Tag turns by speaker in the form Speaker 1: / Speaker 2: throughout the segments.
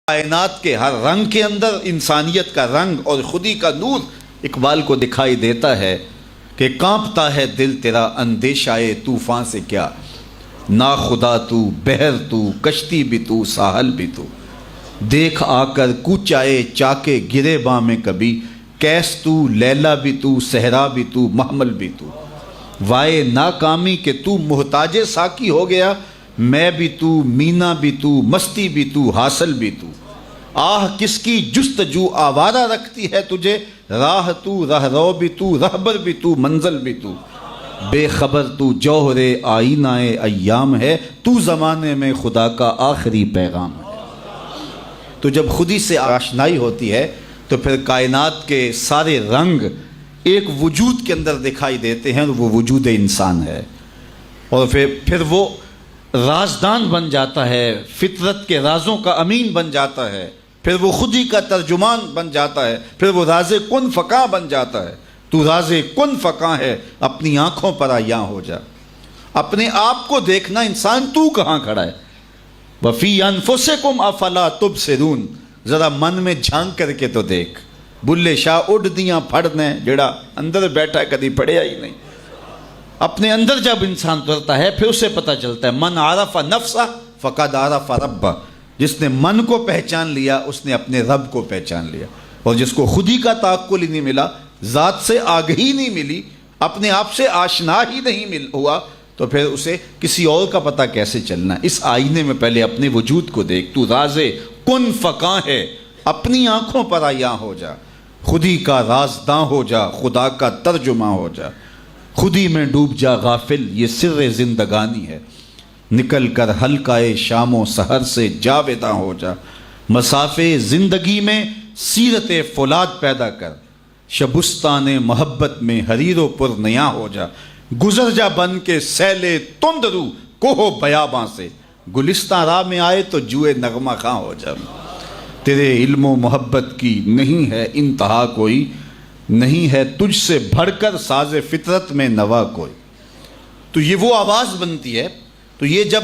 Speaker 1: کائنات کے ہر رنگ کے اندر انسانیت کا رنگ اور خودی کا نور اقبال کو دکھائی دیتا ہے کہ کانپتا ہے دل تیرا اندیشائے طوفان سے کیا، نا خدا تو، بحر تو، کشتی بھی تو، ساحل بھی تو، دیکھ آ کر کوچائے چاکے گرے باں میں کبھی، کیس تو، لیلا بھی تو، صحرا بھی تو، محمل بھی تو، وائے ناکامی کہ تو محتاج ساکی ہو گیا، میں بھی تو، مینا بھی تو، مستی بھی تو، حاصل بھی تو، آہ کس کی جستجو آوارہ رکھتی ہے تجھے، راہ تو، راہ رو بھی تو، رہبر بھی تو، منزل بھی تو، بے خبر تو جوہر آئینہ ایام ہے، تو زمانے میں خدا کا آخری پیغام ہے۔ تو جب خودی سے آشنائی ہوتی ہے تو پھر کائنات کے سارے رنگ ایک وجود کے اندر دکھائی دیتے ہیں، وہ وجود انسان ہے، اور پھر وہ رازدان بن جاتا ہے، فطرت کے رازوں کا امین بن جاتا ہے، پھر وہ خودی کا ترجمان بن جاتا ہے، پھر وہ راز کن فکاں بن جاتا ہے۔ تو راز کن فکاں ہے، اپنی آنکھوں پر عیاں ہو جا، اپنے آپ کو دیکھنا انسان تو کہاں کھڑا ہے۔ وَفِي أَنفُسِكُمْ أَفَلَا تُبْصِرُونَ، ذرا من میں جھانک کر کے تو دیکھ، بلے شاہ اڈ دیاں پھڑنے جڑا اندر بیٹھا کدی پڑھیا ہی نہیں۔ اپنے اندر جب انسان اترتا ہے پھر اسے پتہ چلتا ہے، من عرف نفسہ فقد عرف ربہ، جس نے من کو پہچان لیا اس نے اپنے رب کو پہچان لیا، اور جس کو خودی کا تعقل ہی نہیں ملا، ذات سے آگہی نہیں ملی، اپنے آپ سے آشنا ہی نہیں ہوا، تو پھر اسے کسی اور کا پتہ کیسے چلنا۔ اس آئینے میں پہلے اپنے وجود کو دیکھ، تو راز کن فکاں ہے، اپنی آنکھوں پر عیاں ہو جا، خودی کا رازداں ہو جا، خدا کا ترجمہ ہو جا، خودی میں ڈوب جا غافل، یہ سر زندگانی ہے، نکل کر حلقۂ شام و سحر سے جاویداں ہو جا، مسافے زندگی میں سیرت فولاد پیدا کر، شبستان محبت میں حریر و پر نیاں ہو جا، گزر جا بن کے سیلے تند رو کوہ بیاباں سے، گلستان راہ میں آئے تو جوئے نغمہ خاں ہو جا، تیرے علم و محبت کی نہیں ہے انتہا کوئی، نہیں ہے تجھ سے بڑھ کر ساز فطرت میں نوا کوئی۔ تو یہ وہ آواز بنتی ہے۔ تو یہ جب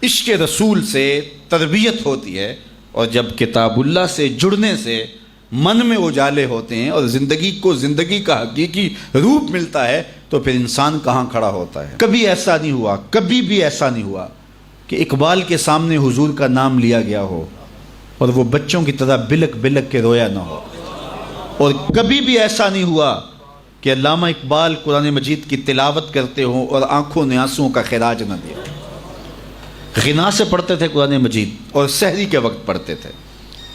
Speaker 1: عشق رسول سے تربیت ہوتی ہے اور جب کتاب اللہ سے جڑنے سے من میں اجالے ہوتے ہیں اور زندگی کو زندگی کا حقیقی روپ ملتا ہے، تو پھر انسان کہاں کھڑا ہوتا ہے۔ کبھی ایسا نہیں ہوا، کبھی بھی ایسا نہیں ہوا کہ اقبال کے سامنے حضور کا نام لیا گیا ہو اور وہ بچوں کی طرح بلک بلک کے رویا نہ ہو، اور کبھی بھی ایسا نہیں ہوا کہ علامہ اقبال قرآن مجید کی تلاوت کرتے ہوں اور آنکھوں نے آنسوؤں کا خراج نہ دیا۔ غنا سے پڑھتے تھے قرآن مجید اور سحری کے وقت پڑھتے تھے،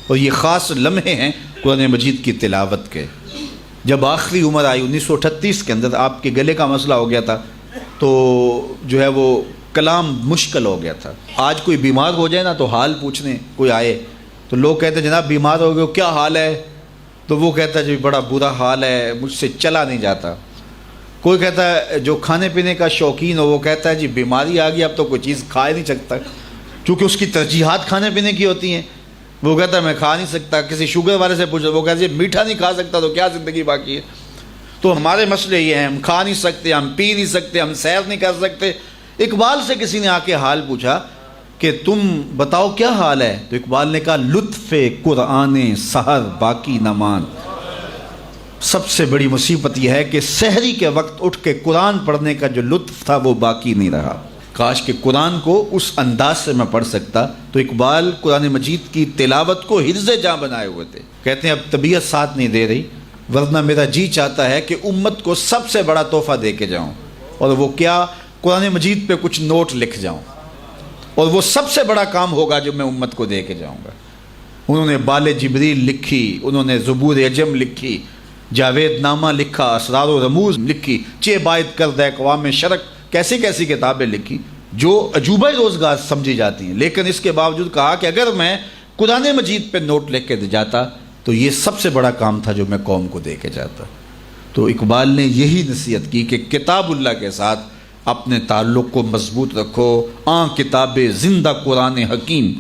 Speaker 1: اور یہ خاص لمحے ہیں قرآن مجید کی تلاوت کے۔ جب آخری عمر آئی 1938 کے اندر، آپ کے گلے کا مسئلہ ہو گیا تھا، تو جو ہے وہ کلام مشکل ہو گیا تھا۔ آج کوئی بیمار ہو جائے نا تو حال پوچھنے کوئی آئے تو لوگ کہتے ہیں جناب بیمار ہو گئے کیا حال ہے، تو وہ کہتا ہے جی بڑا برا حال ہے، مجھ سے چلا نہیں جاتا۔ کوئی کہتا ہے جو کھانے پینے کا شوقین ہو وہ کہتا ہے جی بیماری آ گئی اب تو کوئی چیز کھا ہی نہیں سکتا، کیونکہ اس کی ترجیحات کھانے پینے کی ہوتی ہیں۔ وہ کہتا ہے میں کھا نہیں سکتا، کسی شوگر والے سے پوچھو وہ کہتا ہے جی میٹھا نہیں کھا سکتا تو کیا زندگی باقی ہے۔ تو ہمارے مسئلے یہ ہیں، ہم کھا نہیں سکتے، ہم پی نہیں سکتے، ہم سیر نہیں کر سکتے۔ اقبال سے کسی نے آ کے حال پوچھا کہ تم بتاؤ کیا حال ہے، تو اقبال نے کہا لطف قرآن سحر باقی نہ مان۔ سب سے بڑی مصیبت یہ ہے کہ سحری کے وقت اٹھ کے قرآن پڑھنے کا جو لطف تھا وہ باقی نہیں رہا۔ کاش کہ قرآن کو اس انداز سے میں پڑھ سکتا۔ تو اقبال قرآن مجید کی تلاوت کو حرز جاں بنائے ہوئے تھے، کہتے ہیں اب طبیعت ساتھ نہیں دے رہی، ورنہ میرا جی چاہتا ہے کہ امت کو سب سے بڑا تحفہ دے کے جاؤں، اور وہ کیا، قرآن مجید پہ کچھ نوٹ لکھ جاؤں، اور وہ سب سے بڑا کام ہوگا جو میں امت کو دے کے جاؤں گا۔ انہوں نے بال جبریل لکھی، انہوں نے زبور عجم لکھی، جاوید نامہ لکھا، اسرار و رموز لکھی، چے باید کرد اقوام شرق، کیسی کیسی کتابیں لکھی جو عجوبہ روزگار سمجھی جاتی ہیں، لیکن اس کے باوجود کہا کہ اگر میں قرآن مجید پہ نوٹ لکھ کے جاتا تو یہ سب سے بڑا کام تھا جو میں قوم کو دے کے جاتا۔ تو اقبال نے یہی نصیحت کی کہ کتاب اللہ کے ساتھ اپنے تعلق کو مضبوط رکھو، کتاب زندہ قرآن حکیم،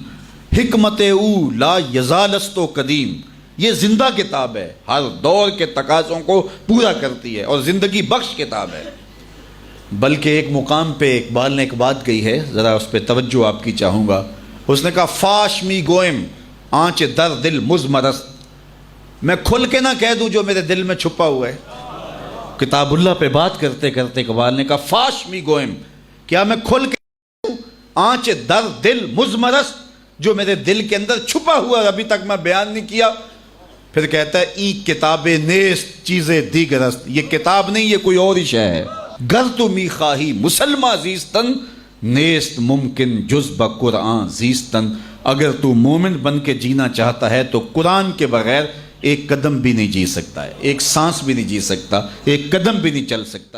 Speaker 1: حکمت او لا یزالست و قدیم، یہ زندہ کتاب ہے، ہر دور کے تقاضوں کو پورا کرتی ہے اور زندگی بخش کتاب ہے۔ بلکہ ایک مقام پہ اقبال نے ایک بات کہی ہے، ذرا اس پہ توجہ آپ کی چاہوں گا۔ اس نے کہا فاش می گوئم آنچ در دل مزمرست، میں کھل کے نہ کہہ دوں جو میرے دل میں چھپا ہوا ہے۔ کتاب اللہ پہ بات کرتے کرتے اقبال نے کہا فاش می گوئم، کیا میں کھل کے کہہ دوں آنچ در دل مزمرست، جو میرے دل کے اندر چھپا ہوا ہے ابھی تک میں بیان نہیں کیا۔ پھر کہتا ہے ای کتاب نیست چیزیں دیگرست، یہ کتاب نہیں، یہ کوئی اور ہی شے ہے۔ گر تو می خواہی مسلمہ زیستن، نیست ممکن جز بقرآن زیستن، اگر تو مومن بن کے جینا چاہتا ہے تو قرآن کے بغیر ایک قدم بھی نہیں جی سکتا ہے، ایک سانس بھی نہیں جی سکتا، ایک قدم بھی نہیں چل سکتا۔